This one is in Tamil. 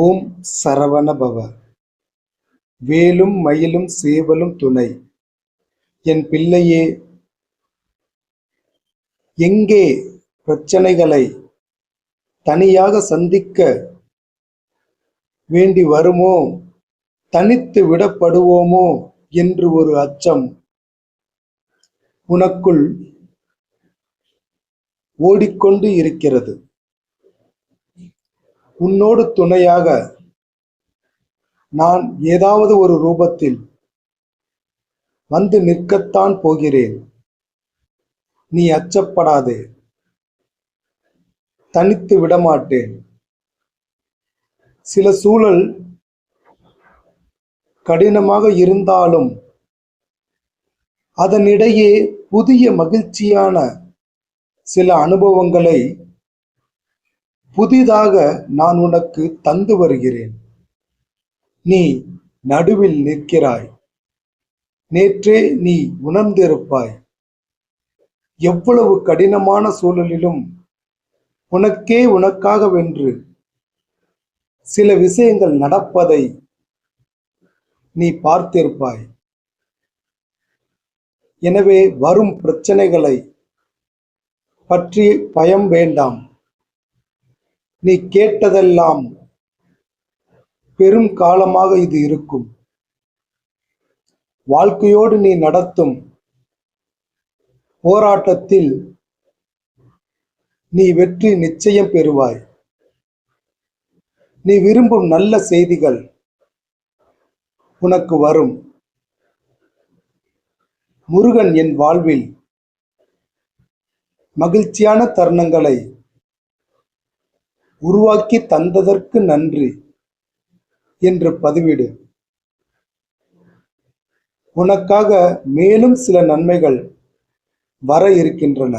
ஓம் சரவண பவ. வேலும் மயிலும் சேவலும் துணை. என் பிள்ளையே, எங்கே பிரச்சனைகளை தனியாக சந்திக்க வேண்டி வருமோ, தனித்து விடப்படுவோமோ என்று ஒரு அச்சம் உனக்குள் ஓடிக்கொண்டு இருக்கிறது. உன்னோடு துணையாக நான் ஏதாவது ஒரு ரூபத்தில் வந்து நிற்கத்தான் போகிறேன். நீ அச்சப்படாதே, தனித்து விடமாட்டேன். சில சூழல் கடினமாக இருந்தாலும் அதனிடையே புதிய மகிழ்ச்சியான சில அனுபவங்களை புதிதாக நான் உனக்கு தந்து வருகிறேன். நீ நடுவில் நிற்கிறாய். நேற்றே நீ உணர்ந்திருப்பாய். எவ்வளவு கடினமான சூழலிலும் உனக்காகவென்று சில விஷயங்கள் நடப்பதை நீ பார்த்திருப்பாய். எனவே வரும் பிரச்சனைகளை பற்றி பயம் வேண்டாம். நீ கேட்டதெல்லாம் பெரும் காலமாக இது இருக்கும். வாழ்க்கையோடு நீ நடத்தும் போராட்டத்தில் நீ வெற்றி நிச்சயம் பெறுவாய். நீ விரும்பும் நல்ல செய்திகள் உனக்கு வரும். முருகன் என் வாழ்வில் மகிழ்ச்சியான தருணங்களை உருவாக்கி தந்ததற்கு நன்றி என்று பதிவிடு. உனக்காக மேலும் சில நன்மைகள் வர இருக்கின்றன.